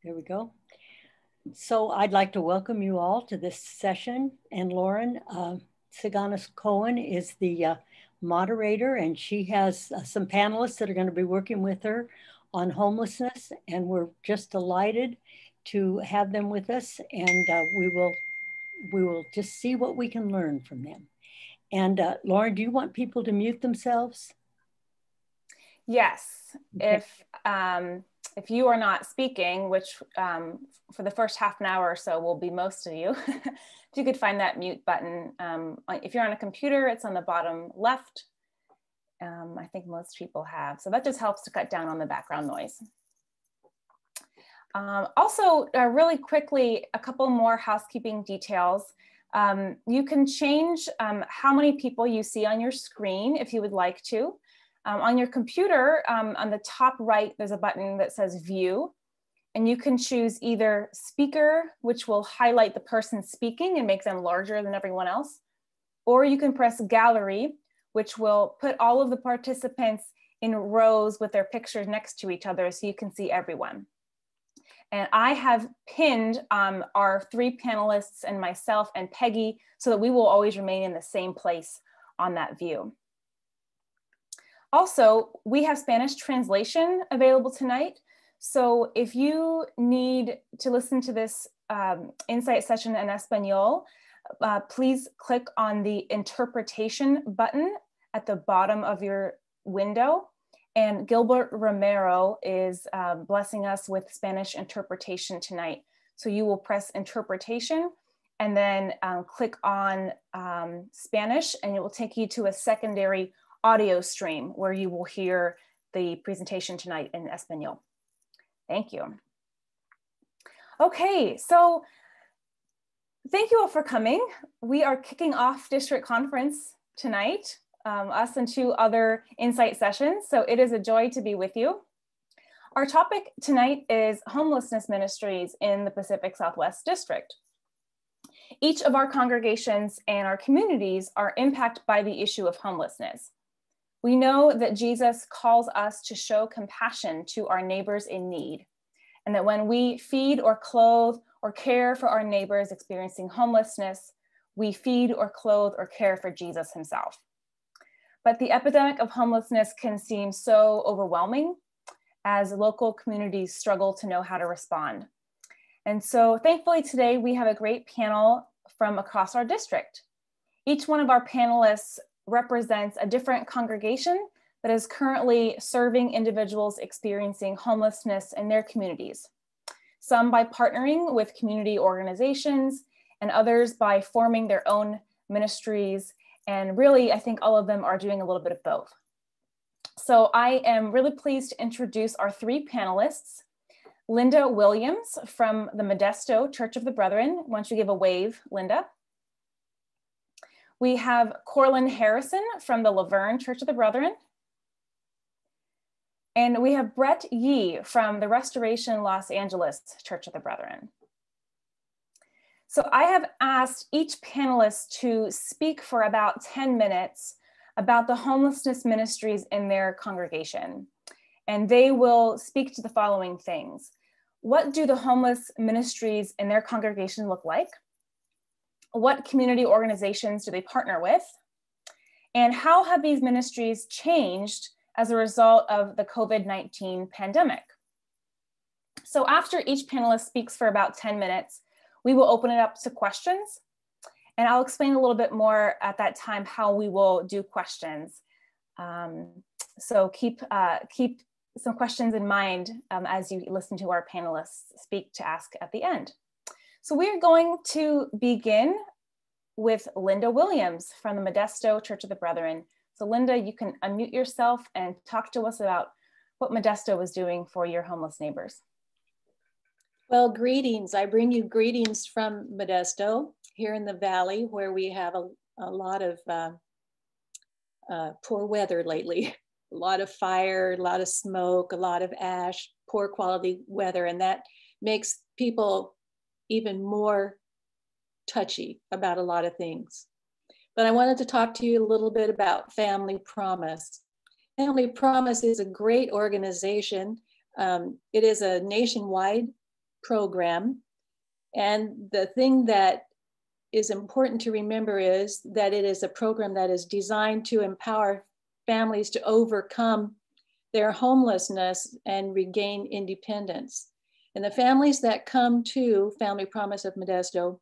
There we go. So I'd like to welcome you all to this session. And Lauren Siganis Cohen is the moderator, and she has some panelists that are going to be working with her on homelessness. And we're just delighted to have them with us. And we will just see what we can learn from them. And Lauren, do you want people to mute themselves? Yes. Okay. If you are not speaking, which for the first half an hour or so will be most of you, if you could find that mute button. If you're on a computer, it's on the bottom left. I think most people have. So that just helps to cut down on the background noise. Also, really quickly, a couple more housekeeping details. You can change how many people you see on your screen if you would like to. On your computer, on the top right, there's a button that says View, and you can choose either Speaker, which will highlight the person speaking and make them larger than everyone else, or you can press Gallery, which will put all of the participants in rows with their pictures next to each other so you can see everyone. And I have pinned our three panelists and myself and Peggy so that we will always remain in the same place on that view. Also, we have Spanish translation available tonight. So if you need to listen to this insight session in Espanol, please click on the interpretation button at the bottom of your window. And Gilbert Romero is blessing us with Spanish interpretation tonight. So you will press interpretation and then click on Spanish, and it will take you to a secondary audio stream where you will hear the presentation tonight in Espanol. Thank you. Okay, so thank you all for coming. We are kicking off district conference tonight, us and two other insight sessions, so it is a joy to be with you. Our topic tonight is homelessness ministries in the Pacific Southwest District. Each of our congregations and our communities are impacted by the issue of homelessness. We know that Jesus calls us to show compassion to our neighbors in need, and that when we feed or clothe or care for our neighbors experiencing homelessness, we feed or clothe or care for Jesus himself. But the epidemic of homelessness can seem so overwhelming as local communities struggle to know how to respond. And so thankfully today we have a great panel from across our district. Each one of our panelists represents a different congregation that is currently serving individuals experiencing homelessness in their communities. Some by partnering with community organizations, and others by forming their own ministries. And really, I think all of them are doing a little bit of both. So I am really pleased to introduce our three panelists. Linda Williams from the Modesto Church of the Brethren. Why don't you give a wave, Linda? We have Corlin Harrison from the Laverne Church of the Brethren. And we have Brett Yee from the Restoration Los Angeles Church of the Brethren. So I have asked each panelist to speak for about 10 minutes about the homelessness ministries in their congregation. And they will speak to the following things. What do the homeless ministries in their congregation look like? What community organizations do they partner with? And how have these ministries changed as a result of the COVID-19 pandemic? So after each panelist speaks for about 10 minutes, we will open it up to questions. And I'll explain a little bit more at that time how we will do questions. So keep some questions in mind as you listen to our panelists speak to ask at the end. So we're going to begin with Linda Williams from the Modesto Church of the Brethren. So Linda, you can unmute yourself and talk to us about what Modesto was doing for your homeless neighbors. Well, greetings. I bring you greetings from Modesto here in the valley, where we have a lot of poor weather lately. A lot of fire, a lot of smoke, a lot of ash, poor quality weather, and that makes people even more touchy about a lot of things. But I wanted to talk to you a little bit about Family Promise. Family Promise is a great organization. It is a nationwide program. And the thing that is important to remember is that it is a program that is designed to empower families to overcome their homelessness and regain independence. And the families that come to Family Promise of Modesto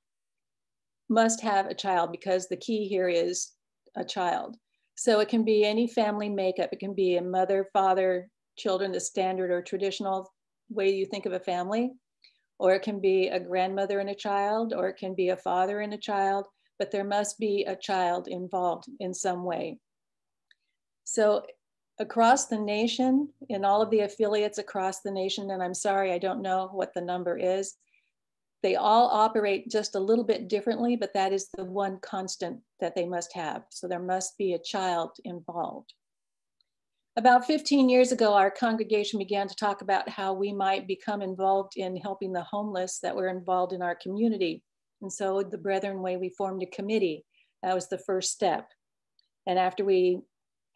must have a child, because the key here is a child. So it can be any family makeup. It can be a mother, father, children, the standard or traditional way you think of a family, or it can be a grandmother and a child, or it can be a father and a child, but there must be a child involved in some way. So across the nation, in all of the affiliates across the nation, and I'm sorry, I don't know what the number is, they all operate just a little bit differently, but that is the one constant that they must have. So there must be a child involved. About 15 years ago, our congregation began to talk about how we might become involved in helping the homeless that were involved in our community. And so the Brethren Way, we formed a committee. That was the first step. And after we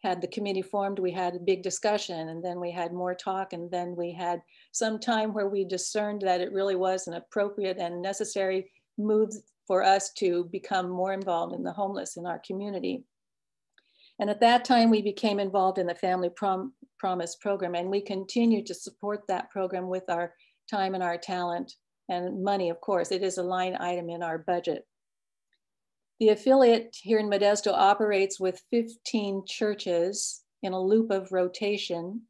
had the committee formed, we had a big discussion, and then we had more talk, and then we had some time where we discerned that it really was an appropriate and necessary move for us to become more involved in the homeless in our community. And at that time, we became involved in the Family Promise program, and we continue to support that program with our time and our talent and money, of course. It is a line item in our budget. The affiliate here in Modesto operates with 15 churches in a loop of rotation,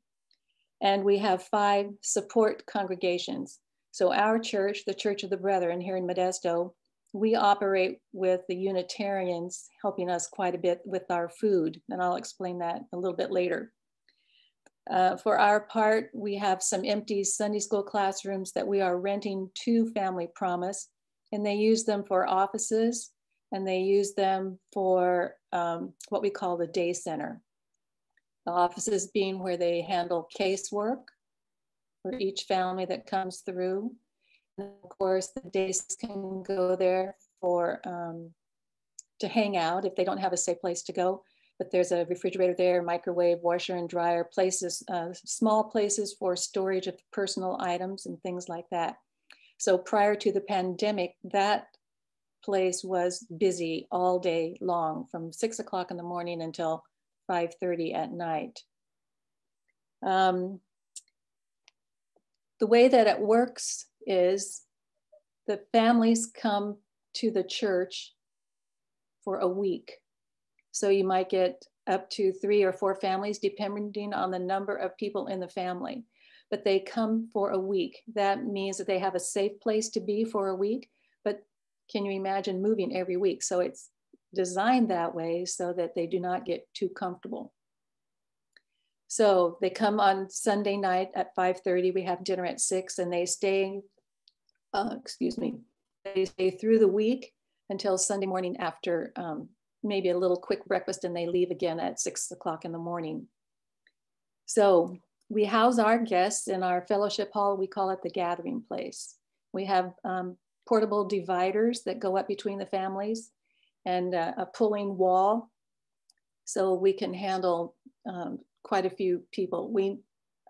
and we have 5 support congregations. So our church, the Church of the Brethren here in Modesto, we operate with the Unitarians helping us quite a bit with our food, and I'll explain that a little bit later. For our part, we have some empty Sunday school classrooms that we are renting to Family Promise, and they use them for offices, and they use them for what we call the day center. The offices being where they handle casework for each family that comes through. And of course, the days can go there for to hang out if they don't have a safe place to go. But there's a refrigerator there, microwave, washer and dryer, places, small places for storage of personal items and things like that. So prior to the pandemic, that place was busy all day long, from 6 o'clock in the morning until 5:30 at night. The way that it works is the families come to the church for a week. So you might get up to 3 or 4 families, depending on the number of people in the family, but they come for a week. That means that they have a safe place to be for a week, but can you imagine moving every week? So it's designed that way so that they do not get too comfortable. So they come on Sunday night at 5:30, we have dinner at 6, and they stay, they stay through the week until Sunday morning after maybe a little quick breakfast, and they leave again at 6 o'clock in the morning. So we house our guests in our fellowship hall. We call it the gathering place. We have portable dividers that go up between the families and a pulling wall, so we can handle quite a few people.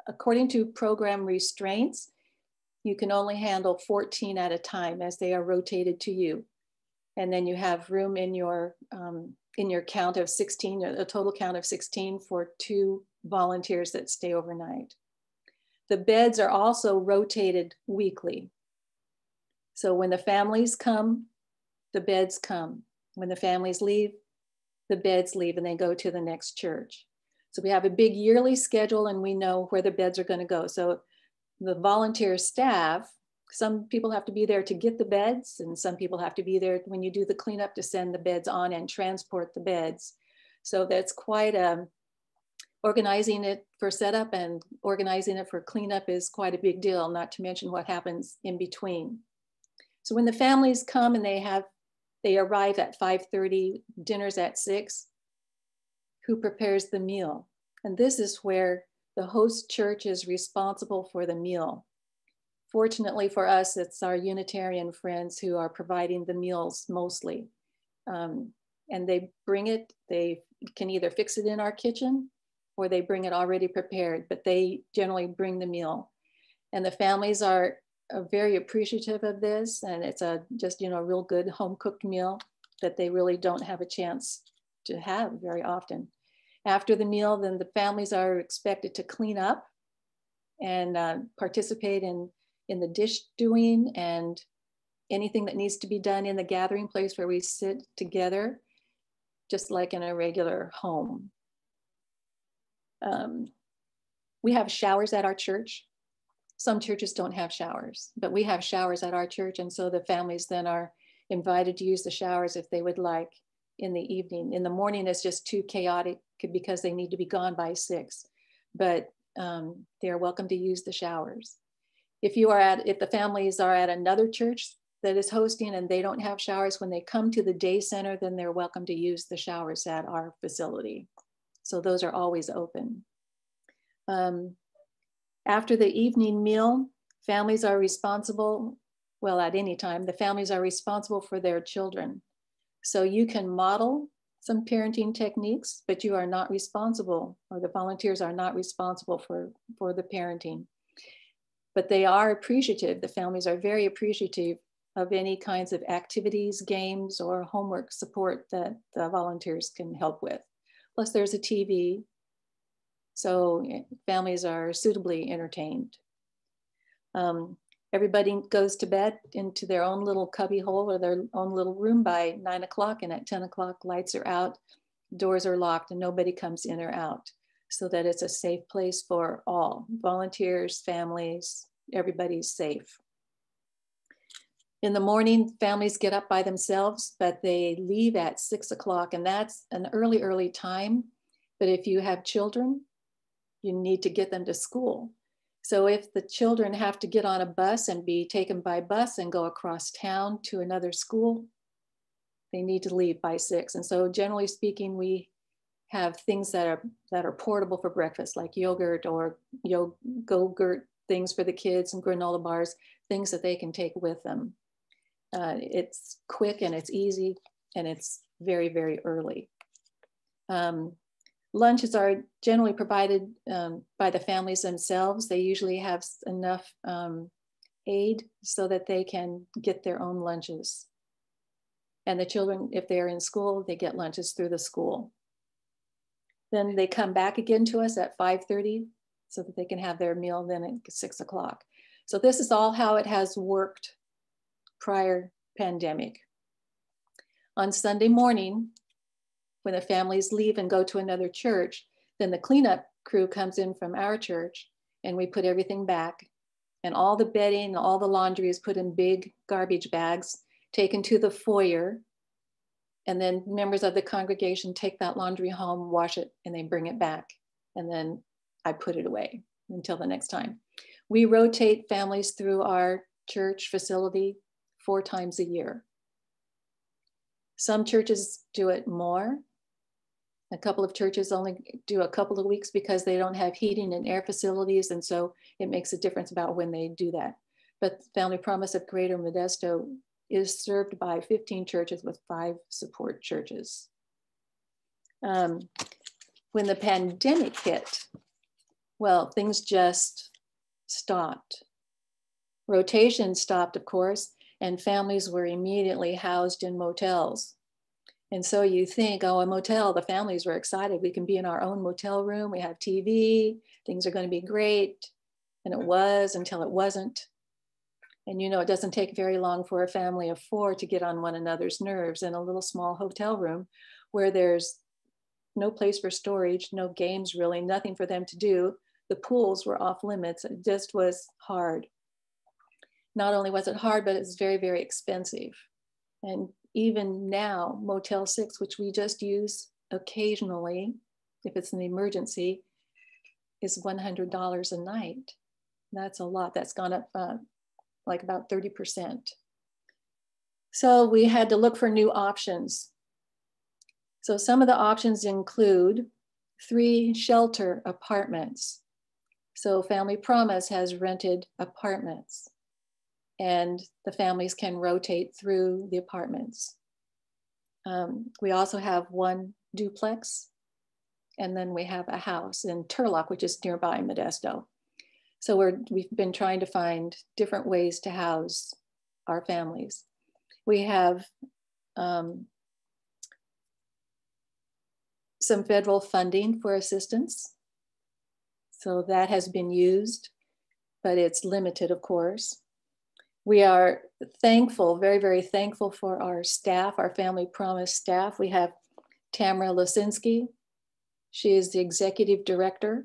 According to program restraints, you can only handle 14 at a time as they are rotated to you. And then you have room in your count of 16, a total count of 16 for 2 volunteers that stay overnight. The beds are also rotated weekly. So when the families come, the beds come. When the families leave, the beds leave and they go to the next church. So we have a big yearly schedule, and we know where the beds are going to go. So the volunteer staff, some people have to be there to get the beds, and some people have to be there when you do the cleanup to send the beds on and transport the beds. So that's quite organizing it for setup and organizing it for cleanup is quite a big deal, not to mention what happens in between. So when the families come and they arrive at 5:30, dinner's at 6, who prepares the meal? And this is where the host church is responsible for the meal. Fortunately for us, it's our Unitarian friends who are providing the meals mostly. And they bring it, they can either fix it in our kitchen or they bring it already prepared, but they generally bring the meal. And the families are very appreciative of this, and it's just, you know, a real good home cooked meal that they really don't have a chance to have very often. After the meal, then the families are expected to clean up and participate in the dish doing and anything that needs to be done in the gathering place where we sit together, just like in a regular home. We have showers at our church. Some churches don't have showers, but we have showers at our church. And so the families then are invited to use the showers if they would like in the evening. In the morning, it's just too chaotic because they need to be gone by 6, but they're welcome to use the showers. If the families are at another church that is hosting and they don't have showers, when they come to the day center, then they're welcome to use the showers at our facility. So those are always open. After the evening meal, families are responsible, well, at any time, the families are responsible for their children. So you can model some parenting techniques, but you are not responsible, or the volunteers are not responsible for the parenting. But they are appreciative, the families are very appreciative of any kinds of activities, games, or homework support that the volunteers can help with. Plus there's a TV, so families are suitably entertained. Everybody goes to bed into their own little cubby hole or their own little room by 9 o'clock, and at 10 o'clock lights are out, doors are locked, and nobody comes in or out, so that it's a safe place for all, volunteers, families, everybody's safe. In the morning, families get up by themselves, but they leave at 6 o'clock, and that's an early time. But if you have children, you need to get them to school. So if the children have to get on a bus and be taken by bus and go across town to another school, they need to leave by 6. And so generally speaking, we have things that are portable for breakfast, like yogurt or Go-Gurt things for the kids and granola bars, things that they can take with them. It's quick and it's easy and it's very, very early. Lunches are generally provided by the families themselves. They usually have enough aid so that they can get their own lunches. And the children, if they're in school, they get lunches through the school. Then they come back again to us at 5:30 so that they can have their meal then at 6 o'clock. So this is all how it has worked prior pandemic. On Sunday morning, when the families leave and go to another church, then the cleanup crew comes in from our church and we put everything back, and all the bedding, all the laundry is put in big garbage bags, taken to the foyer, and then members of the congregation take that laundry home, wash it, and they bring it back. And then I put it away until the next time. We rotate families through our church facility 4 times a year. Some churches do it more. A couple of churches only do a couple of weeks because they don't have heating and air facilities. And so it makes a difference about when they do that. But Family Promise of Greater Modesto is served by 15 churches with 5 support churches. When the pandemic hit, well, things just stopped. Rotation stopped, of course, and families were immediately housed in motels. And so you think, oh, a motel, the families were excited. We can be in our own motel room. We have TV. Things are going to be great. And it was until it wasn't. And you know, it doesn't take very long for a family of 4 to get on one another's nerves in a little small hotel room where there's no place for storage, no games really, nothing for them to do. The pools were off limits. It just was hard. Not only was it hard, but it's very, very expensive. And even now, Motel 6, which we just use occasionally, if it's an emergency, is $100 a night. That's a lot. That's gone up like about 30%. So we had to look for new options. So some of the options include 3 shelter apartments. So Family Promise has rented apartments, and the families can rotate through the apartments. We also have 1 duplex, and then we have a house in Turlock, which is nearby Modesto. So we've been trying to find different ways to house our families. We have some federal funding for assistance. So that has been used, but it's limited, of course. We are thankful, very, very thankful for our staff, our Family Promise staff. We have Tamara Losinski. She is the executive director.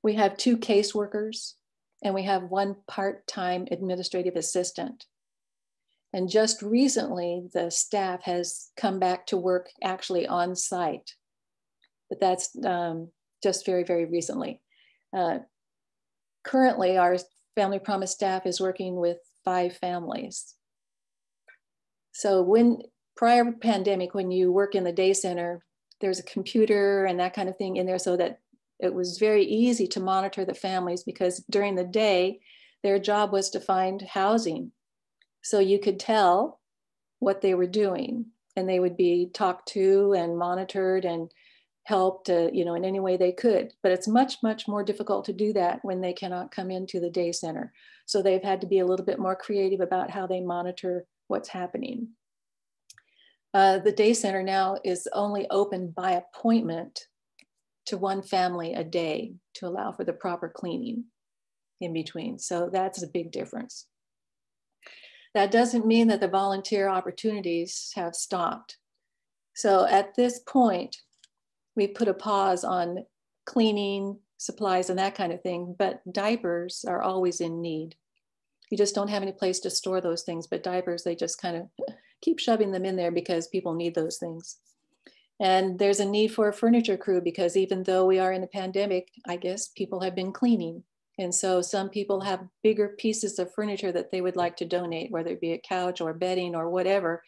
We have 2 caseworkers, and we have 1 part-time administrative assistant. And just recently, the staff has come back to work actually on site, but that's just very, very recently. Currently, our Family Promise staff is working with 5 families. So prior pandemic, when you work in the day center, there's a computer and that kind of thing in there so that it was very easy to monitor the families, because during the day, their job was to find housing. So you could tell what they were doing, and they would be talked to and monitored and helped, in any way they could. But it's much, much more difficult to do that when they cannot come into the day center. So they've had to be a little bit more creative about how they monitor what's happening. The day center now is only open by appointment to 1 family a day to allow for the proper cleaning in between. So that's a big difference. That doesn't mean that the volunteer opportunities have stopped. So at this point, we put a pause on cleaning supplies and that kind of thing, but diapers are always in need. You just don't have any place to store those things, but diapers, they just kind of keep shoving them in there because people need those things. And there's a need for a furniture crew, because even though we are in a pandemic, I guess people have been cleaning. And so some people have bigger pieces of furniture that they would like to donate, whether it be a couch or bedding or whatever.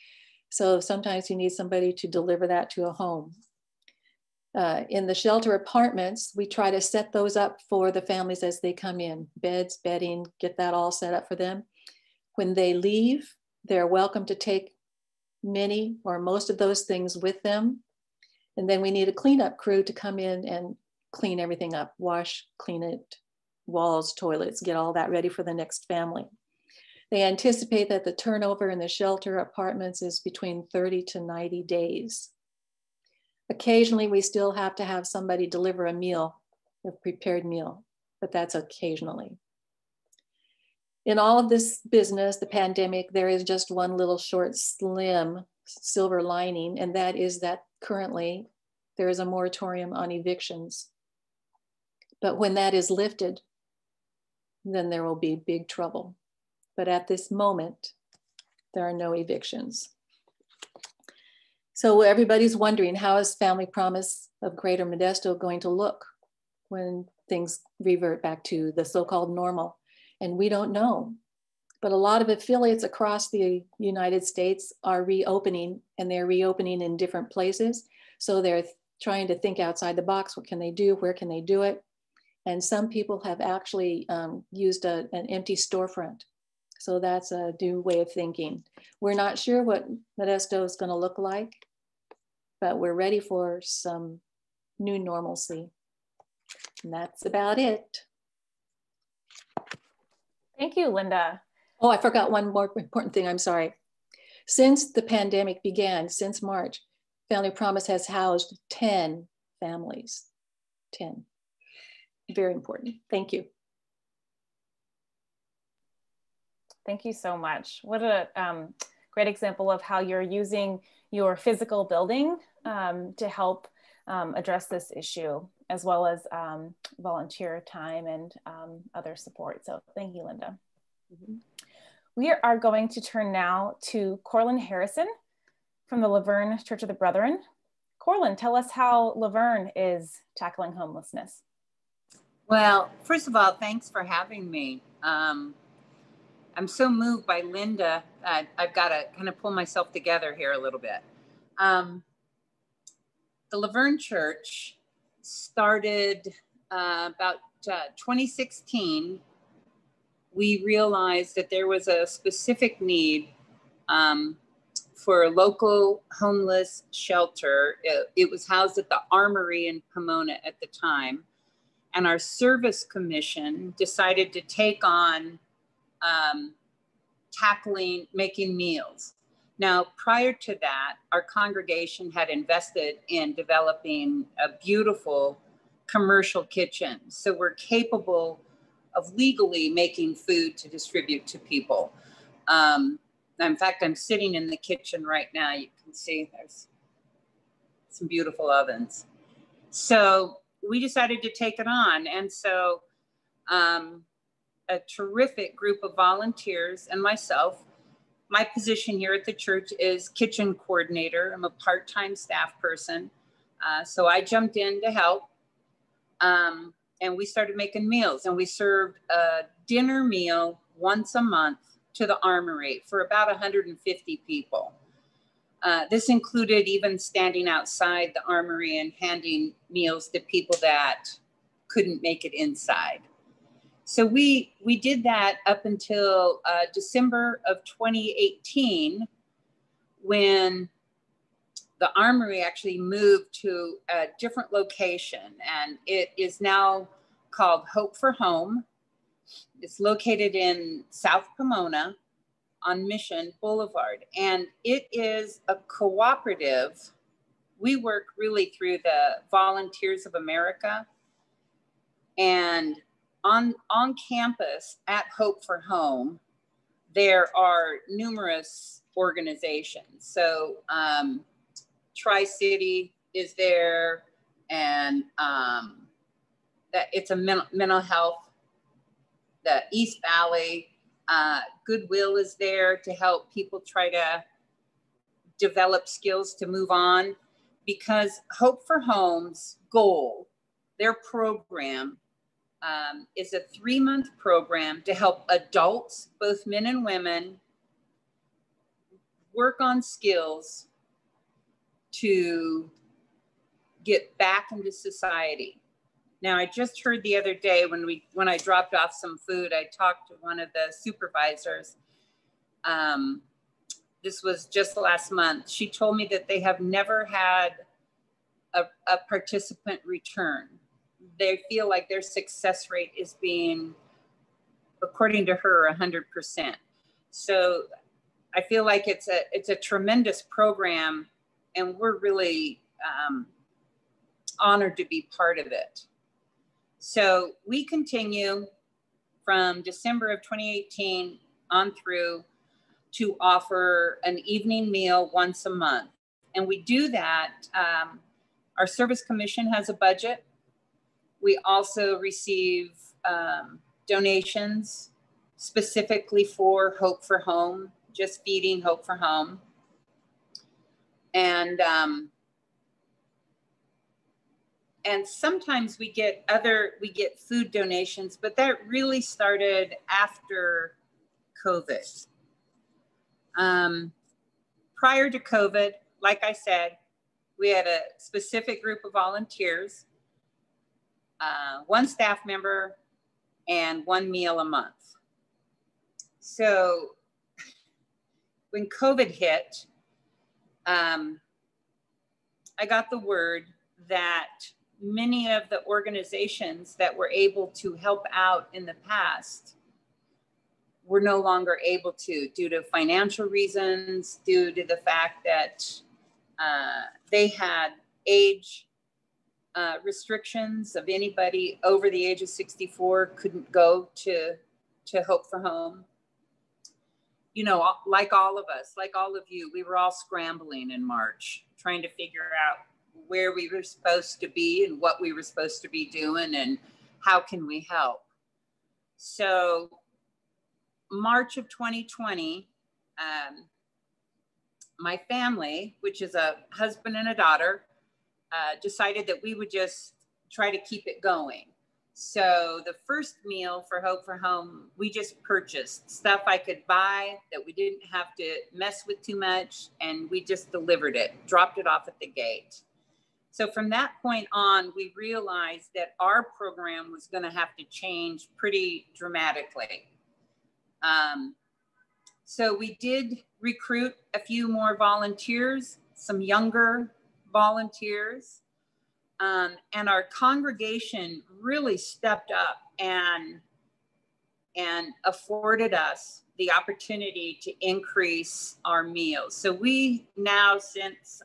So sometimes you need somebody to deliver that to a home. In the shelter apartments, we try to set those up for the families as they come in, beds, bedding, get that all set up for them. When they leave, they're welcome to take many or most of those things with them. And then we need a cleanup crew to come in and clean everything up, wash, clean it, walls, toilets, get all that ready for the next family. They anticipate that the turnover in the shelter apartments is between 30 to 90 days. Occasionally, we still have to have somebody deliver a meal, a prepared meal, but that's occasionally. In all of this business, the pandemic, there is just one little short, slim silver lining, and that is that currently there is a moratorium on evictions. But when that is lifted, then there will be big trouble. But at this moment, there are no evictions. So everybody's wondering, how is Family Promise of Greater Modesto going to look when things revert back to the so-called normal? And we don't know. But a lot of affiliates across the United States are reopening, and they're reopening in different places. So they're trying to think outside the box. What can they do? Where can they do it? And some people have actually used an empty storefront. So that's a new way of thinking. We're not sure what Modesto is going to look like, but we're ready for some new normalcy. And that's about it. Thank you, Linda. Oh, I forgot one more important thing, I'm sorry. Since the pandemic began, since March, Family Promise has housed 10 families, 10. Very important, thank you. Thank you so much. What a great example of how you're using your physical building to help address this issue, as well as volunteer time and other support. So thank you, Linda. Mm-hmm. We are going to turn now to Corlin Harrison from the Laverne Church of the Brethren. Corlin, tell us how Laverne is tackling homelessness. Well, first of all, thanks for having me. I'm so moved by Linda. I've got to kind of pull myself together here a little bit. The Laverne Church started about 2016. We realized that there was a specific need for a local homeless shelter. It was housed at the Armory in Pomona at the time. and our service commission decided to take on making meals. Now, prior to that, our congregation had invested in developing a beautiful commercial kitchen. So we're capable of legally making food to distribute to people. In fact, I'm sitting in the kitchen right now. You can see there's some beautiful ovens. So we decided to take it on. And so a terrific group of volunteers and myself, my position here at the church is kitchen coordinator. I'm a part-time staff person. So I jumped in to help. And we started making meals, and we served a dinner meal once a month to the Armory for about 150 people. This included even standing outside the Armory and handing meals to people that couldn't make it inside. So we did that up until December of 2018, when the Armory actually moved to a different location, and it is now called Hope for Home. It's located in South Pomona on Mission Boulevard, and it is a cooperative. We work really through the Volunteers of America, and on campus at Hope for Home, there are numerous organizations. So Tri-City is there, and that it's a mental health. The East Valley, Goodwill is there to help people try to develop skills to move on, because Hope for Home's goal, their program, is a 3-month program to help adults, both men and women, work on skills to get back into society. Now, I just heard the other day when I dropped off some food, I talked to one of the supervisors. This was just last month. She told me that they have never had a participant return. They feel like their success rate is being, according to her, 100%. So I feel like it's a tremendous program, and we're really honored to be part of it. So we continue from December of 2018 on through to offer an evening meal once a month. And we do that. Our service commission has a budget. We also receive donations specifically for Hope for Home, just feeding Hope for Home. And sometimes we get food donations, but that really started after COVID. Prior to COVID, like I said, we had a specific group of volunteers, 1 staff member, and 1 meal a month. So when COVID hit, I got the word that many of the organizations that were able to help out in the past were no longer able to, due to financial reasons, due to the fact that they had age restrictions of anybody over the age of 64 couldn't go to Hope for Home. You know, like all of us, like all of you, we were all scrambling in March, trying to figure out where we were supposed to be and what we were supposed to be doing and how can we help. So March of 2020, my family, which is a husband and a daughter, decided that we would just try to keep it going. So the first meal for Hope for Home, we just purchased stuff I could buy that we didn't have to mess with too much, and we just delivered it, dropped it off at the gate. So from that point on, we realized that our program was going to have to change pretty dramatically. So we did recruit a few more volunteers, some younger volunteers. And our congregation really stepped up and afforded us the opportunity to increase our meals. So we now, since,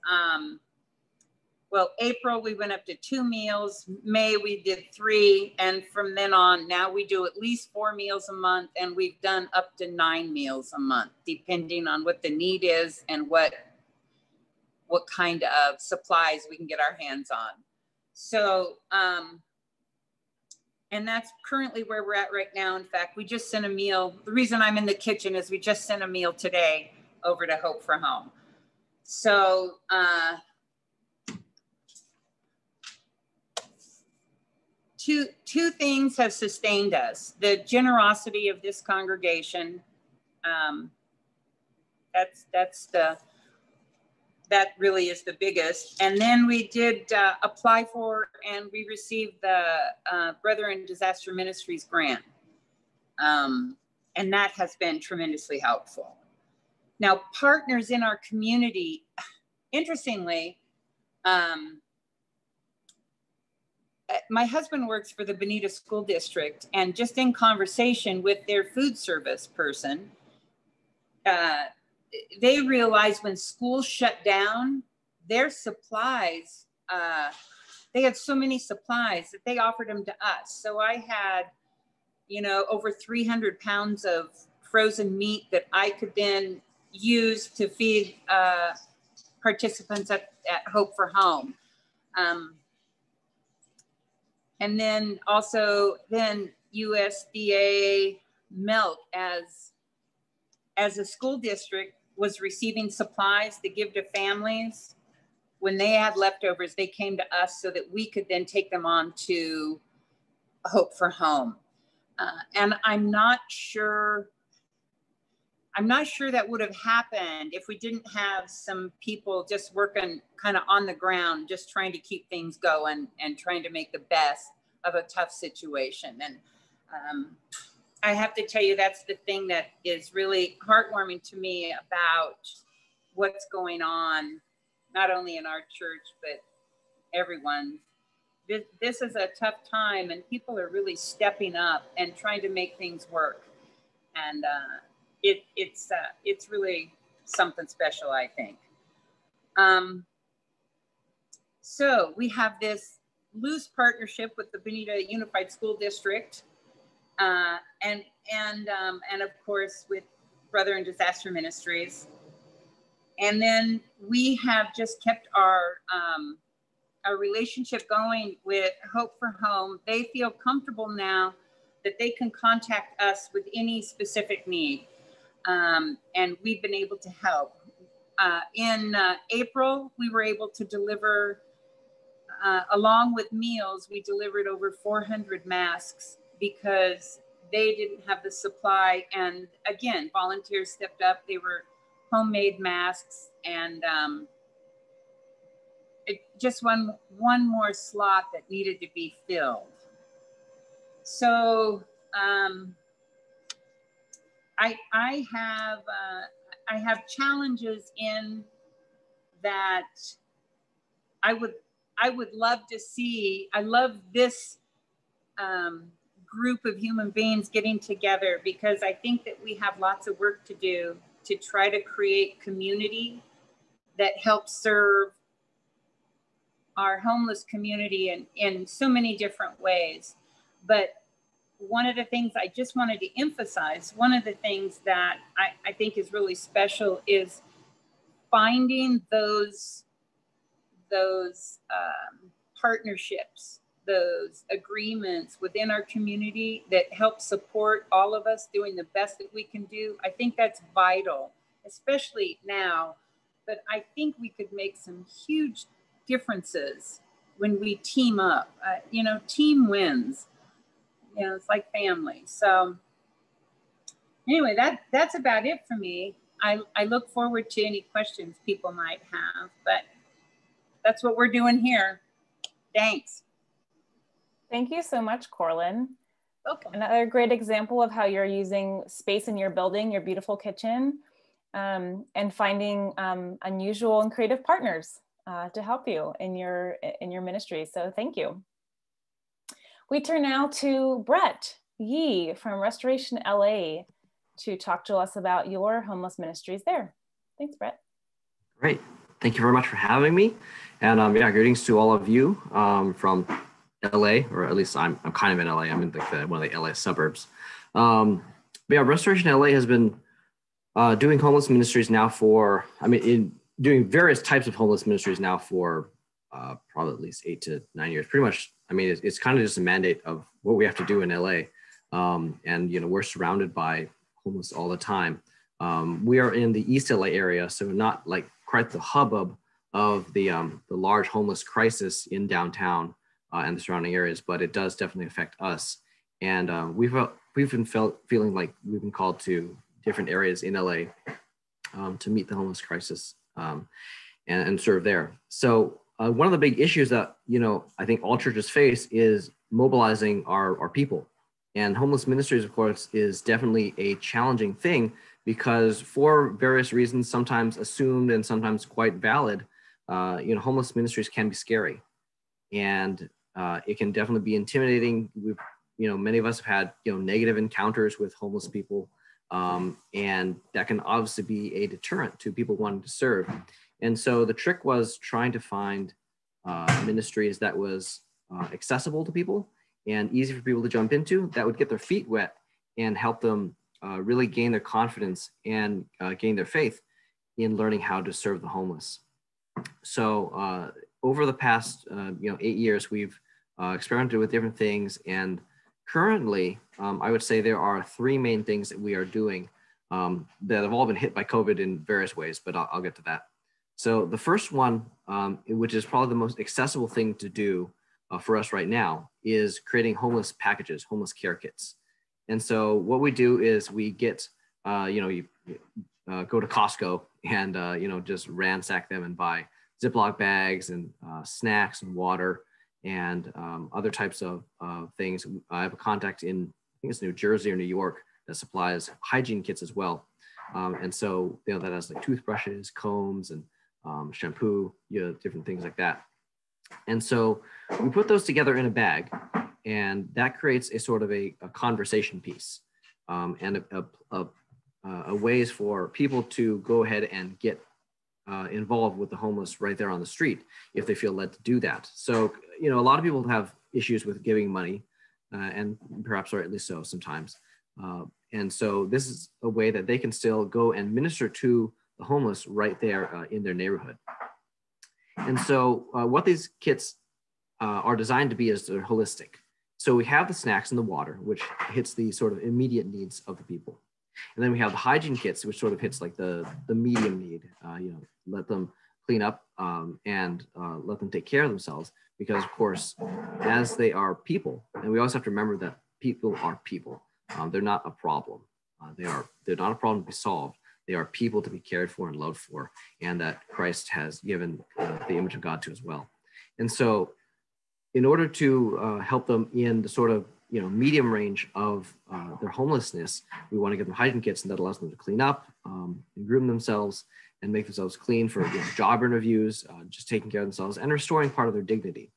April, we went up to 2 meals. May, we did 3. And from then on, now we do at least 4 meals a month. And we've done up to 9 meals a month, depending on what the need is and what kind of supplies we can get our hands on. So, and that's currently where we're at right now. In fact, we just sent a meal. The reason I'm in the kitchen is we just sent a meal today over to Hope for Home. So, two things have sustained us. The generosity of this congregation. That really is the biggest. And then we did apply for and we received the Brother in Disaster Ministries grant. And that has been tremendously helpful. Now, partners in our community, interestingly, my husband works for the Bonita School District, and just in conversation with their food service person, they realized when schools shut down, their supplies, they had so many supplies that they offered them to us. So I had, over 300 pounds of frozen meat that I could then use to feed participants at Hope for Home. And then also USDA milk as a school district was receiving supplies to give to families. When they had leftovers, they came to us so that we could then take them on to Hope for Home. And I'm not sure that would have happened if we didn't have some people just working kind of on the ground, just trying to keep things going and trying to make the best of a tough situation. And I have to tell you, that's the thing that is really heartwarming to me about what's going on, not only in our church, but everyone. This is a tough time, and people are really stepping up and trying to make things work. And it's really something special, I think. So we have this loose partnership with the Bonita Unified School District, and of course with Brother in Disaster Ministries. And then we have just kept our relationship going with Hope for Home. They feel comfortable now that they can contact us with any specific need. And we've been able to help. In April, we were able to deliver, along with meals, we delivered over 400 masks because they didn't have the supply. And again, volunteers stepped up. They were homemade masks, and just one more slot that needed to be filled. So I have challenges in that I would love to see. I love this group of human beings getting together, because I think that we have lots of work to do to try to create community that helps serve our homeless community in so many different ways. But one of the things I just wanted to emphasize, one of the things that I think is really special is finding those partnerships, those agreements within our community that help support all of us doing the best that we can do. I think that's vital, especially now. But I think we could make some huge differences when we team up. Team wins. It's like family. So anyway, that's about it for me. I look forward to any questions people might have, but that's what we're doing here. Thanks. Thank you so much, Corlin. Welcome. Another great example of how you're using space in your building, your beautiful kitchen, and finding unusual and creative partners to help you in your ministry. So thank you. We turn now to Brett Yee from Restoration LA to talk to us about your homeless ministries there. Thanks, Brett. Great. Thank you very much for having me. And yeah, greetings to all of you from LA, or at least I'm kind of in LA. I'm in one of the LA suburbs. But yeah, Restoration LA has been doing homeless ministries now for, doing various types of homeless ministries now for probably at least 8 to 9 years. Pretty much, it's kind of just a mandate of what we have to do in LA. And, we're surrounded by homeless all the time. We are in the East LA area, so not like quite the hubbub of the large homeless crisis in downtown and the surrounding areas, but it does definitely affect us. And we've been feeling like we've been called to different areas in LA to meet the homeless crisis and serve there. So one of the big issues that, I think all churches face is mobilizing our people. And homeless ministries, of course, is definitely a challenging thing because for various reasons, sometimes assumed and sometimes quite valid, homeless ministries can be scary. And it can definitely be intimidating. Many of us have had, negative encounters with homeless people. And that can obviously be a deterrent to people wanting to serve. And so the trick was trying to find ministries that was accessible to people and easy for people to jump into, that would get their feet wet and help them really gain their confidence and gain their faith in learning how to serve the homeless. So over the past 8 years, we've experimented with different things, and currently, I would say there are 3 main things that we are doing that have all been hit by COVID in various ways, but I'll get to that. So the first one, which is probably the most accessible thing to do for us right now, is creating homeless packages, homeless care kits. And so what we do is we get, you go to Costco and, just ransack them and buy Ziploc bags and snacks and water and other types of things. I have a contact in, I think it's New Jersey or New York, that supplies hygiene kits as well. And so, that has like toothbrushes, combs, and shampoo, different things like that. And so we put those together in a bag, and that creates a sort of a conversation piece and a ways for people to go ahead and get involved with the homeless right there on the street if they feel led to do that. So, a lot of people have issues with giving money and perhaps rightly so sometimes. And so this is a way that they can still go and minister to the homeless right there in their neighborhood. And so what these kits are designed to be is they're holistic. So we have the snacks and the water, which hits the sort of immediate needs of the people. And then we have the hygiene kits, which sort of hits like the medium need, let them clean up and let them take care of themselves. Because of course, as they are people, and we always have to remember that people are people. They're not a problem. They're not a problem to be solved. They are people to be cared for and loved for, and that Christ has given the image of God to as well. And so in order to help them in the sort of medium range of their homelessness, we want to give them hygiene kits, and that allows them to clean up and groom themselves and make themselves clean for job interviews, just taking care of themselves and restoring part of their dignity.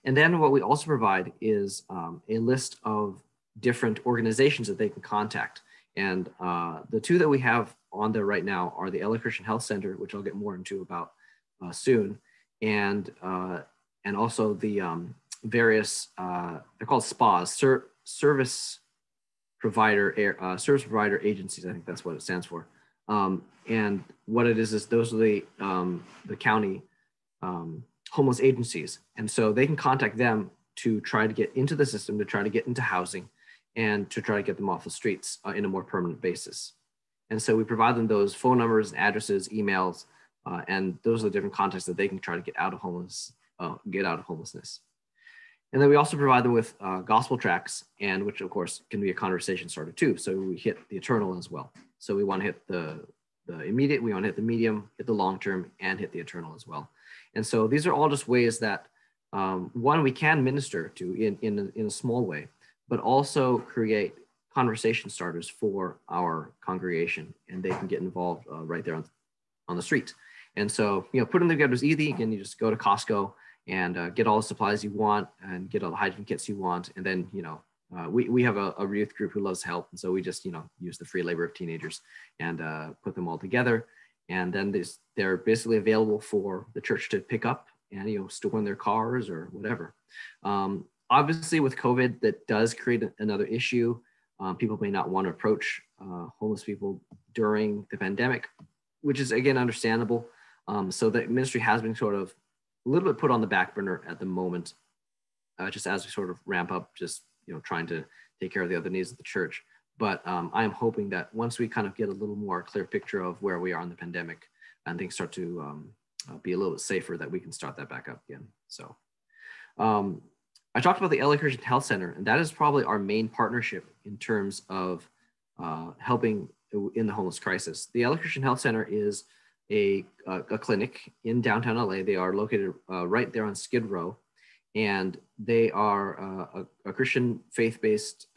And then what we also provide is a list of different organizations that they can contact. And the 2 that we have on there right now are the LA Christian Health Center, which I'll get more into about soon, and also the various, they're called SPAs, service provider agencies. I think that's what it stands for. And what it is those are the county homeless agencies. And so they can contact them to try to get into the system, to try to get into housing, and to try to get them off the streets in a more permanent basis. And so we provide them those phone numbers, addresses, emails, and those are the different contacts that they can try to get out of homelessness. And then we also provide them with gospel tracts, and which of course can be a conversation starter too. So we hit the eternal as well. So we want to hit the immediate, we want to hit the medium, hit the long-term, and hit the eternal as well. And so these are all just ways that one, we can minister to in a small way, but also create conversation starters for our congregation, and they can get involved right there on the street. And so, putting them together is easy. Again, you just go to Costco and get all the supplies you want and get all the hygiene kits you want. And then, we have a youth group who loves help. And so we just, use the free labor of teenagers and put them all together. And then they're basically available for the church to pick up and, store in their cars or whatever. Obviously with COVID, that does create another issue. People may not want to approach homeless people during the pandemic, which is again, understandable. So the ministry has been sort of a little bit put on the back burner at the moment, just as we sort of ramp up, just, trying to take care of the other needs of the church. But I am hoping that once we kind of get a little more clear picture of where we are in the pandemic and things start to be a little bit safer, that we can start that back up again. So I talked about the LA Christian Health Center, and that is probably our main partnership in terms of helping in the homeless crisis. The LA Christian Health Center is a clinic in downtown LA. They are located right there on Skid Row, and they are a Christian faith-based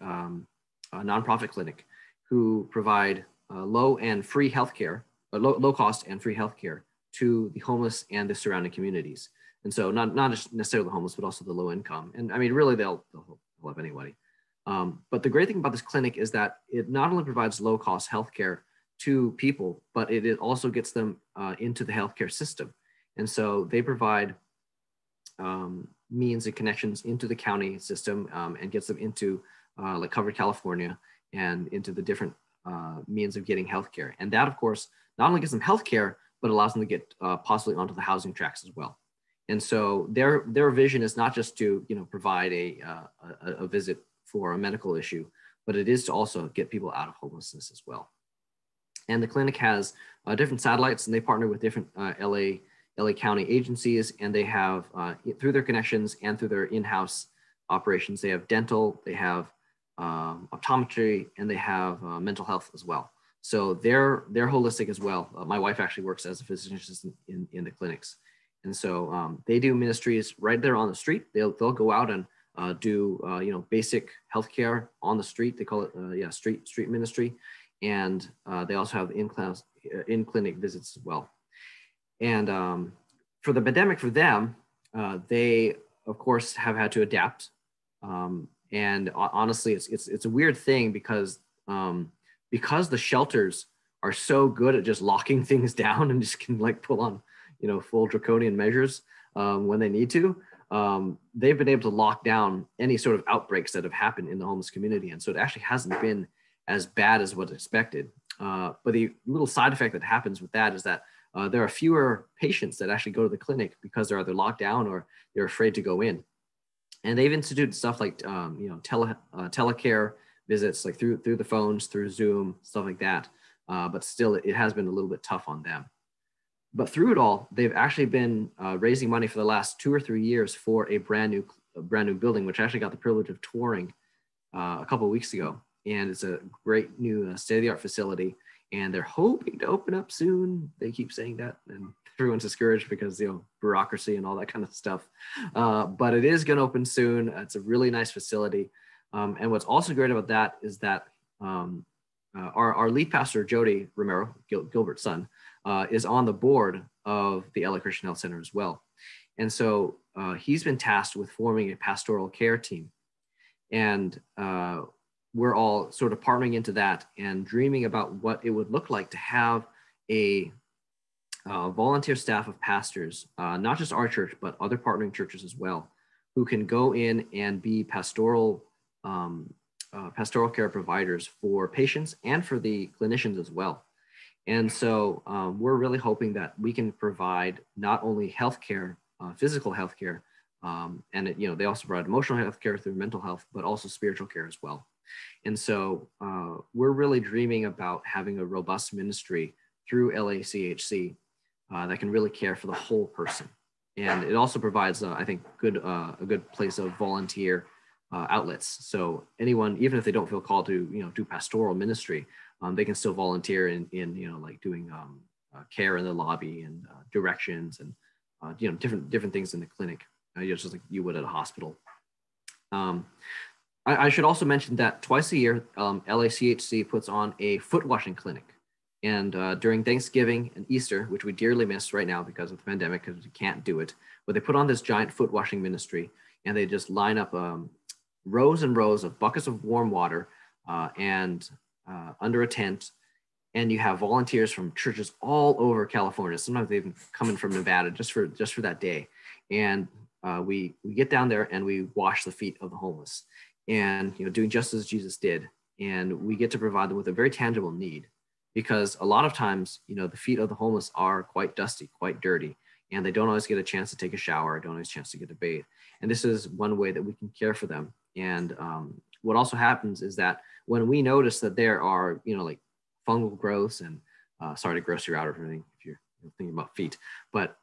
nonprofit clinic who provide low and free healthcare, low cost and free healthcare to the homeless and the surrounding communities. And so not just necessarily the homeless, but also the low income. And I mean, really, they'll help anybody. But the great thing about this clinic is that it not only provides low cost healthcare to people, but it also gets them into the healthcare system. And so they provide means and connections into the county system and gets them into like Covered California and into the different means of getting healthcare. And that, of course, not only gives them healthcare, but allows them to get possibly onto the housing tracks as well. And so their vision is not just to provide a visit for a medical issue, but it is to also get people out of homelessness as well. And the clinic has different satellites, and they partner with different LA County agencies, and they have through their connections and through their in-house operations, they have dental, they have optometry, and they have mental health as well. So they're holistic as well. My wife actually works as a physician assistant in the clinics. And so they do ministries right there on the street. They'll go out and do basic healthcare on the street. They call it street ministry, and they also have in-clinic visits as well. And for the pandemic, for them, they of course have had to adapt. And honestly, it's a weird thing because the shelters are so good at just locking things down and just can like pull on full draconian measures when they need to. They've been able to lock down any sort of outbreaks that have happened in the homeless community. And so it actually hasn't been as bad as what's expected. But the little side effect that happens with that is that there are fewer patients that actually go to the clinic because they're either locked down or they're afraid to go in. And they've instituted stuff like, telecare visits, like through the phones, through Zoom, stuff like that. But still, it has been a little bit tough on them. But through it all, they've actually been raising money for the last 2 or 3 years for a brand new building, which I actually got the privilege of touring a couple of weeks ago. And it's a great new state-of-the-art facility. And they're hoping to open up soon. They keep saying that, and everyone's discouraged because bureaucracy and all that kind of stuff. But it is going to open soon. It's a really nice facility. And what's also great about that is that our lead pastor, Jody Romero, Gilbert's son, is on the board of the LA Christian Health Center as well. And so he's been tasked with forming a pastoral care team. And we're all sort of partnering into that and dreaming about what it would look like to have a volunteer staff of pastors, not just our church, but other partnering churches as well, who can go in and be pastoral care providers for patients and for the clinicians as well. And so we're really hoping that we can provide not only healthcare, physical healthcare, and they also provide emotional healthcare through mental health, but also spiritual care as well. And so we're really dreaming about having a robust ministry through LACHC that can really care for the whole person. And it also provides, I think, a good place of volunteer outlets. So anyone, even if they don't feel called to, do pastoral ministry, they can still volunteer in like doing care in the lobby and directions and, different things in the clinic, just like you would at a hospital. I should also mention that twice a year, LACHC puts on a foot washing clinic. And during Thanksgiving and Easter, which we dearly miss right now because of the pandemic, because we can't do it, but they put on this giant foot washing ministry, and they just line up rows and rows of buckets of warm water and under a tent. And you have volunteers from churches all over California. Sometimes they even come in from Nevada just for that day. And we get down there and we wash the feet of the homeless, and doing just as Jesus did. And we get to provide them with a very tangible need, because a lot of times, the feet of the homeless are quite dusty, quite dirty, and they don't always get a chance to take a shower, don't always get a chance to get a bathe. And this is one way that we can care for them. And what also happens is that when we notice that there are, like fungal growths and sorry to gross you out or anything if you're thinking about feet, but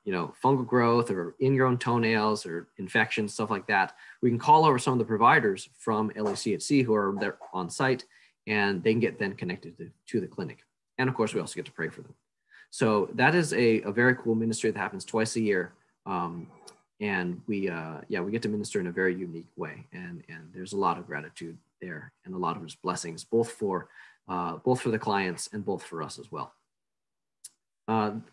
fungal growth or ingrown toenails or infections, stuff like that, we can call over some of the providers from LACHC who are there on site, and they can get then connected to the clinic. And of course, we also get to pray for them. So that is a very cool ministry that happens twice a year. And we get to minister in a very unique way. And there's a lot of gratitude there and a lot of just blessings, both for the clients and both for us as well.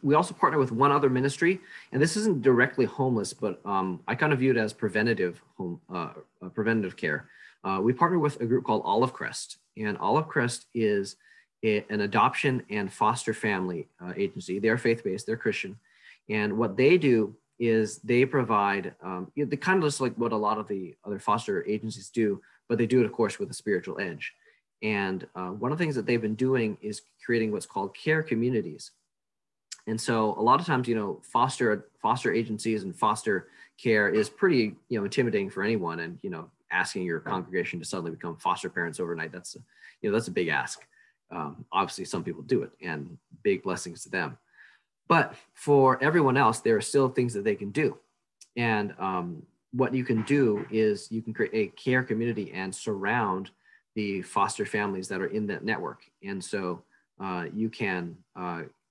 We also partner with one other ministry, and this isn't directly homeless, but I kind of view it as preventative care. We partner with a group called Olive Crest, and Olive Crest is an adoption and foster family agency. They're faith-based, they're Christian, and what they do is they provide, they kind of just like what a lot of the other foster agencies do, but they do it, of course, with a spiritual edge. And one of the things that they've been doing is creating what's called care communities. And so a lot of times, foster agencies and foster care is pretty, intimidating for anyone. And, asking your congregation to suddenly become foster parents overnight, that's a big ask. Obviously, some people do it, and big blessings to them. But for everyone else, there are still things that they can do. And what you can do is you can create a care community and surround the foster families that are in that network. And so you can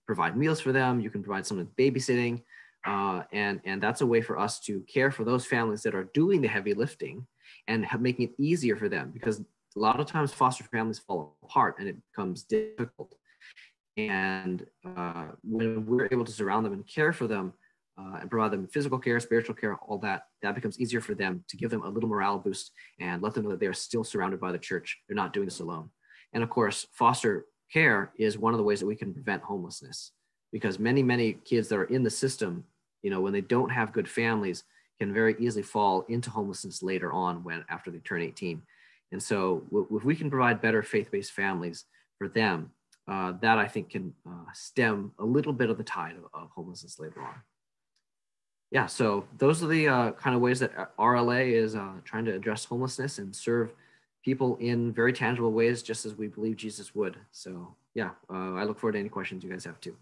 provide meals for them. You can provide some babysitting. And that's a way for us to care for those families that are doing the heavy lifting and making it easier for them, because a lot of times foster families fall apart and it becomes difficult. And when we're able to surround them and care for them and provide them physical care, spiritual care, all that becomes easier for them, to give them a little morale boost and let them know that they're still surrounded by the church. They're not doing this alone. And of course, foster care is one of the ways that we can prevent homelessness, because many, many kids that are in the system, when they don't have good families, can very easily fall into homelessness later on after they turn 18. And so if we can provide better faith-based families for them, that I think can stem a little bit of the tide of homelessness later on. Yeah, so those are the kind of ways that RLA is trying to address homelessness and serve people in very tangible ways, just as we believe Jesus would. So yeah, I look forward to any questions you guys have too.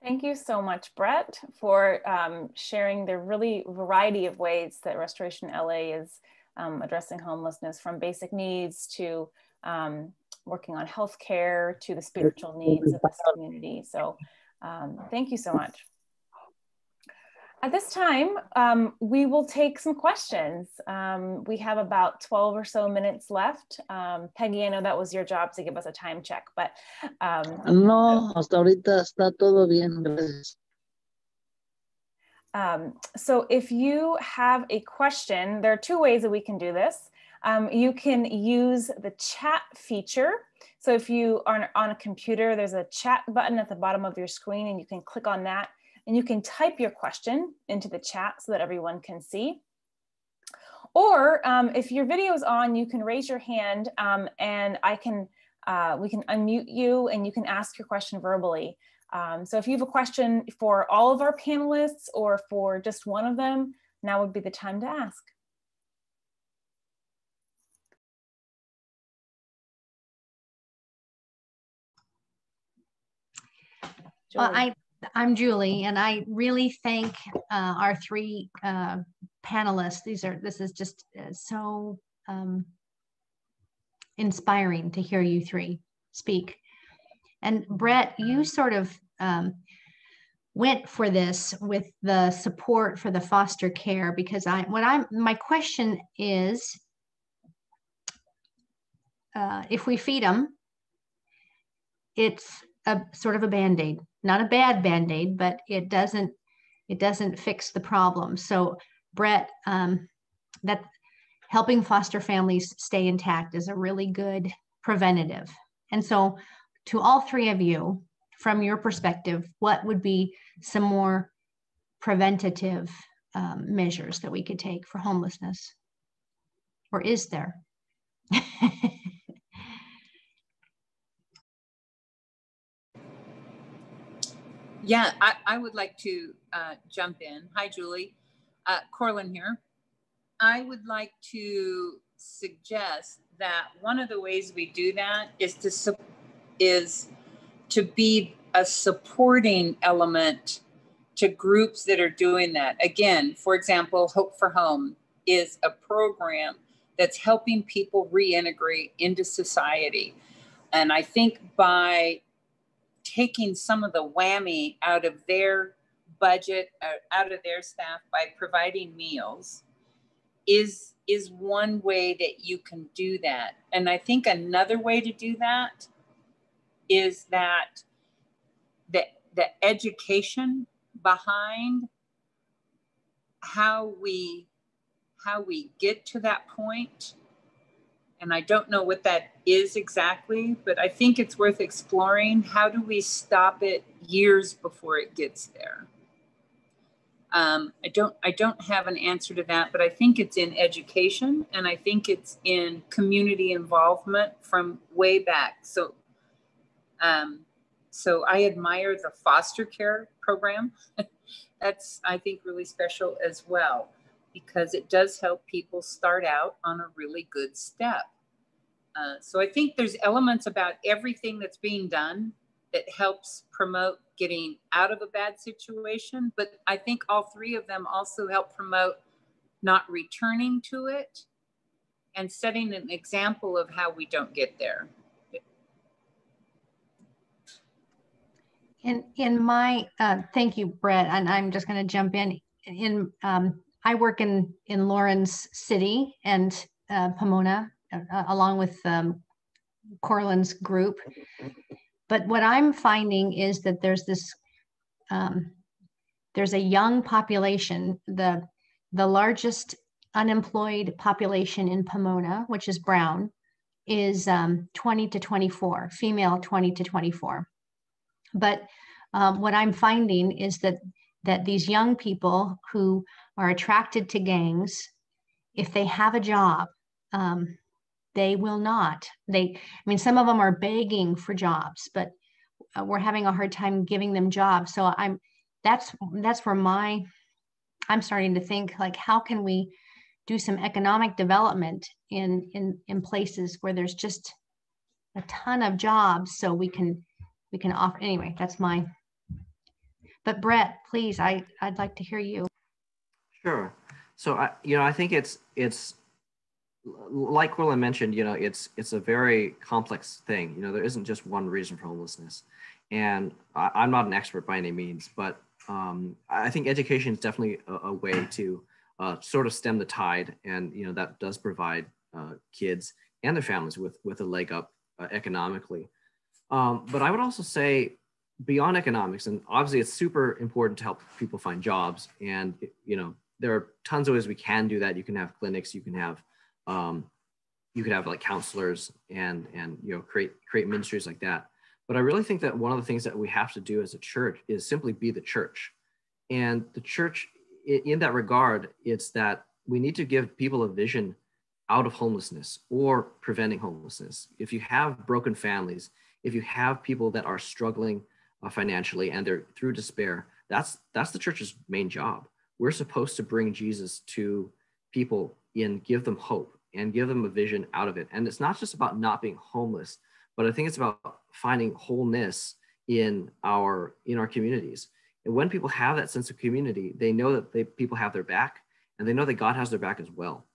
Thank you so much, Brett, for sharing the really variety of ways that Restoration LA is addressing homelessness, from basic needs to working on healthcare to the spiritual needs of this community. So thank you so much. At this time, we will take some questions. We have about 12 or so minutes left. Peggy, I know that was your job to give us a time check, but... No, hasta ahorita está todo bien, gracias. So if you have a question, there are two ways that we can do this. You can use the chat feature. So if you are on a computer, there's a chat button at the bottom of your screen, and you can click on that. And you can type your question into the chat so that everyone can see. Or if your video is on, you can raise your hand and we can unmute you and you can ask your question verbally. So if you have a question for all of our panelists or for just one of them, now would be the time to ask. Well, I'm Julie, and I really thank our three panelists. This is just so inspiring to hear you three speak. And Brett, you sort of went for this with the support for the foster care, because my question is, if we feed them, it's a sort of a Band-Aid, not a bad Band-Aid, but it doesn't fix the problem. So Brett, that helping foster families stay intact is a really good preventative. And so to all three of you, from your perspective, what would be some more preventative measures that we could take for homelessness? Or is there? Yeah, I would like to jump in. Hi, Julie. Corlin here. I would like to suggest that one of the ways we do that is to be a supporting element to groups that are doing that. Again, for example, Hope for Home is a program that's helping people reintegrate into society. And I think by taking some of the whammy out of their budget, out of their staff by providing meals is one way that you can do that. And I think another way to do that is that the education behind how we get to that point. And I don't know what that is exactly, but I think it's worth exploring. How do we stop it years before it gets there? I don't have an answer to that, but I think it's in education, and I think it's in community involvement from way back. So I admire the foster care program. That's, I think, really special as well, because it does help people start out on a really good step. So I think there's elements about everything that's being done that helps promote getting out of a bad situation. But I think all three of them also help promote not returning to it and setting an example of how we don't get there. In my, thank you, Brett, and I'm just going to jump in. I work in Lawrence City and Pomona, along with Corlin's group. But what I'm finding is that there's this, there's a young population. The largest unemployed population in Pomona, which is Brown, is 20 to 24, female 20 to 24. But what I'm finding is that these young people who are attracted to gangs, if they have a job, they will not. I mean, some of them are begging for jobs, but we're having a hard time giving them jobs. So that's where I'm starting to think, like, how can we do some economic development in places where there's just a ton of jobs, so we can offer. Anyway, that's my. But Brett, please, I'd like to hear you. Sure. So I think it's like Quillen mentioned, it's a very complex thing. There isn't just one reason for homelessness, and I'm not an expert by any means, but I think education is definitely a way to sort of stem the tide, and that does provide kids and their families with a leg up economically. But I would also say, beyond economics, and obviously it's super important to help people find jobs, and there are tons of ways we can do that. You can have clinics, you can have like counselors and create ministries like that. But I really think that one of the things that we have to do as a church is simply be the church. And the church, in that regard, it's that we need to give people a vision out of homelessness or preventing homelessness. If you have broken families, if you have people that are struggling financially and they're through despair, that's the church's main job. We're supposed to bring Jesus to people and give them hope and give them a vision out of it. And it's not just about not being homeless, but I think it's about finding wholeness in our communities. And when people have that sense of community, they know that people have their back, and they know that God has their back as well.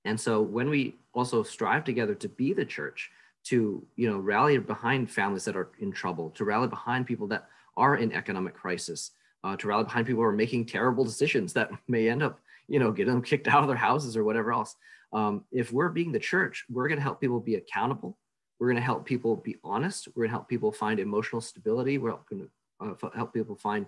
And so when we also strive together to be the church, to rally behind families that are in trouble, to rally behind people that are in economic crisis, to rally behind people who are making terrible decisions that may end up getting them kicked out of their houses or whatever else. If we're being the church, we're going to help people be accountable. We're going to help people be honest. We're going to help people find emotional stability. We're going to help people find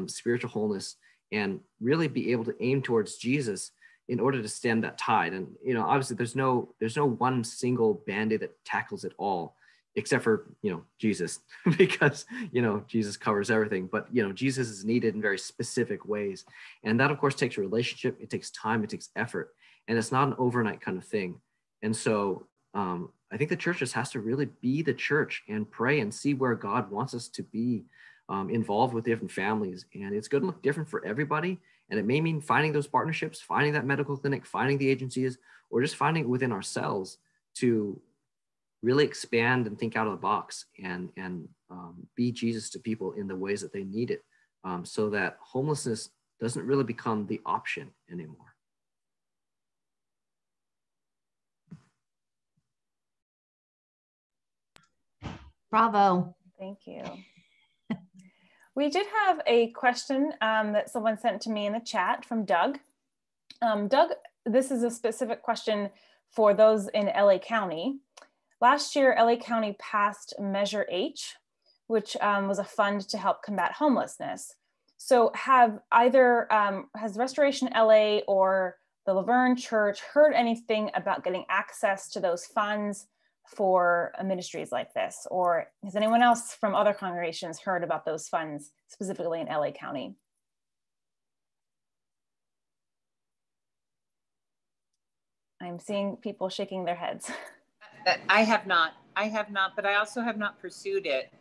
spiritual wholeness, and really be able to aim towards Jesus in order to stem that tide. And, you know, obviously there's no one single Band-Aid that tackles it all, except for, you know, Jesus, because, you know, Jesus covers everything. But, you know, Jesus is needed in very specific ways. And that, of course, takes a relationship. It takes time. It takes effort. And it's not an overnight kind of thing. And so I think the church just has to really be the church and pray and see where God wants us to be involved with different families. And it's going to look different for everybody. And it may mean finding those partnerships, finding that medical clinic, finding the agencies, or just finding it within ourselves to really expand and think out of the box and be Jesus to people in the ways that they need it, so that homelessness doesn't really become the option anymore. Bravo. Thank you. We did have a question that someone sent to me in the chat from Doug. Doug, this is a specific question for those in LA County. Last year, LA County passed Measure H, which was a fund to help combat homelessness. So has Restoration LA or the Laverne Church heard anything about getting access to those funds for ministries like this? Or has anyone else from other congregations heard about those funds specifically in LA County? I'm seeing people shaking their heads. I have not, but I also have not pursued it.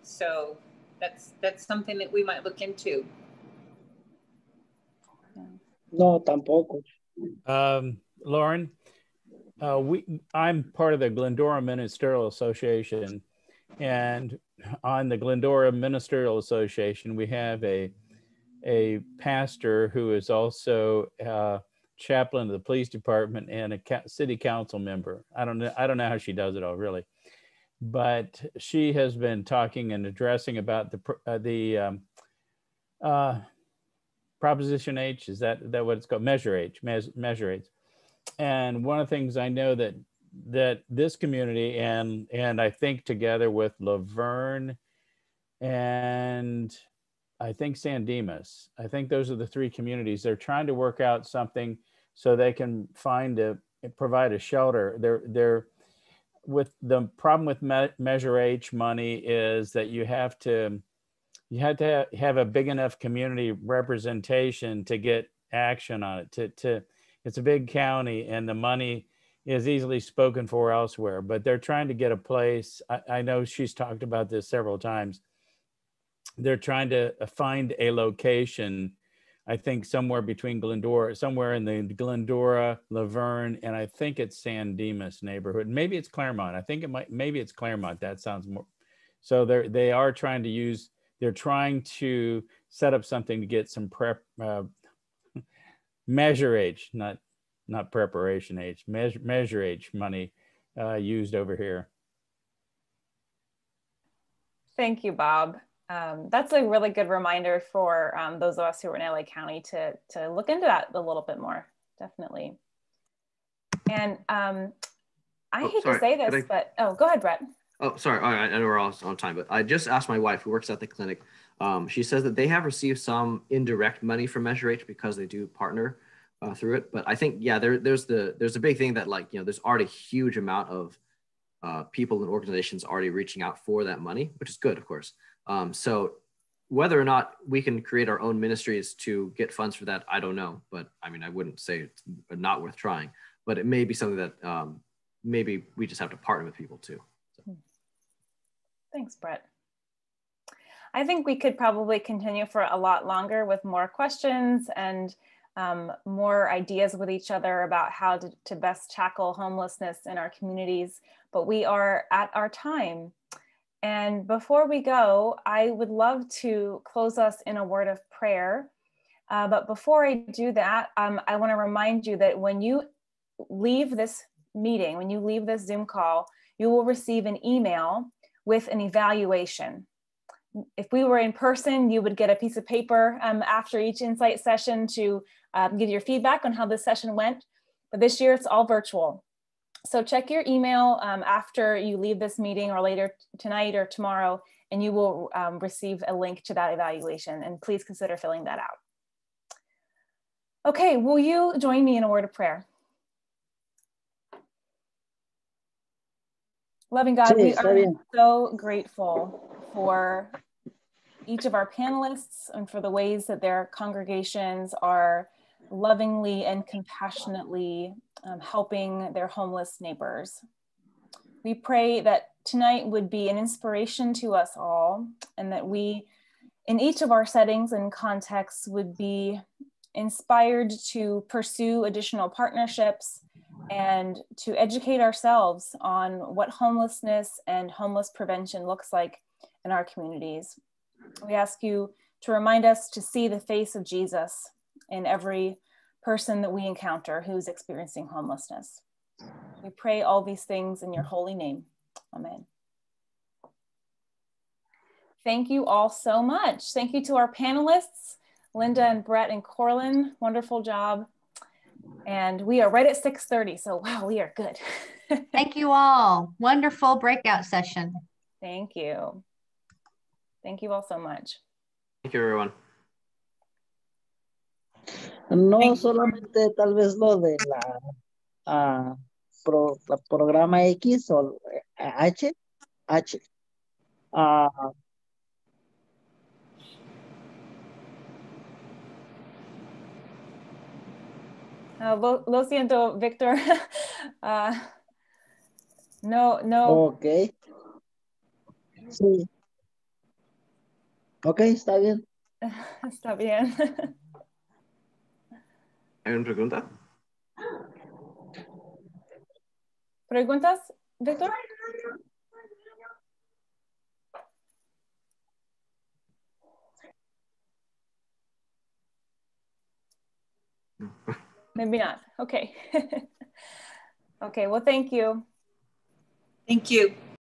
So that's something that we might look into. No, tampoco. Lauren, I'm part of the Glendora Ministerial Association, and on the Glendora Ministerial Association, we have a pastor who is also chaplain of the police department and a city council member. I don't know how she does it all, really, but she has been talking and addressing about the Proposition H. Is that what it's called? Measure H. Measure H. And one of the things I know that this community and I think together with Laverne and I think San Dimas, I think those are the three communities. They're trying to work out something so they can provide a shelter. They're with the problem with Measure H money is that you have to have a big enough community representation to get action on it. It's a big county and the money is easily spoken for elsewhere, but they're trying to get a place. I know she's talked about this several times. They're trying to find a location, I think somewhere between Glendora, somewhere in the Glendora, Laverne, and I think it's San Dimas neighborhood. Maybe it's Claremont. I think maybe it's Claremont. That sounds more. So they're trying to set up something to get some Measure H, not Preparation H, Measure H money used over here. Thank you, Bob. That's a really good reminder for those of us who are in LA County to look into that a little bit more, definitely. And I hate to say this, but go ahead, Brett. Oh, sorry. All right, I know we're all on time, but I just asked my wife who works at the clinic. She says that they have received some indirect money from Measure H because they do partner through it. But I think, yeah, there's a big thing that, like, you know, there's already a huge amount of people and organizations already reaching out for that money, which is good, of course. So whether or not we can create our own ministries to get funds for that, I don't know. But I mean, I wouldn't say it's not worth trying, but it may be something that maybe we just have to partner with people too. So. Thanks, Brett. I think we could probably continue for a lot longer with more questions and more ideas with each other about how to best tackle homelessness in our communities, but we are at our time. And before we go, I would love to close us in a word of prayer. But before I do that, I want to remind you that when you leave this meeting, when you leave this Zoom call, you will receive an email with an evaluation. If we were in person, you would get a piece of paper after each Insight session to give your feedback on how this session went. But this year it's all virtual. So check your email after you leave this meeting or later tonight or tomorrow, and you will receive a link to that evaluation, and please consider filling that out. Okay, will you join me in a word of prayer? Loving God, Sí, we está are bien. so grateful for each of our panelists and for the ways that their congregations are lovingly and compassionately helping their homeless neighbors. We pray that tonight would be an inspiration to us all, and that we, in each of our settings and contexts, would be inspired to pursue additional partnerships and to educate ourselves on what homelessness and homeless prevention looks like in our communities. We ask you to remind us to see the face of Jesus in every person that we encounter who's experiencing homelessness. We pray all these things in your holy name. Amen. Thank you all so much. Thank you to our panelists, Linda and Brett and Corlin. Wonderful job. And we are right at 6:30, so wow, we are good. Thank you all. Wonderful breakout session. Thank you. Thank you all so much. Thank you, everyone. No solamente tal vez lo de la programa X o H. Lo siento, Victor. No. Ok. Sí. Ok, está bien. Está bien. ¿Hay una pregunta? ¿Preguntas, Victor? Maybe not. Okay. Okay, well, thank you. Thank you.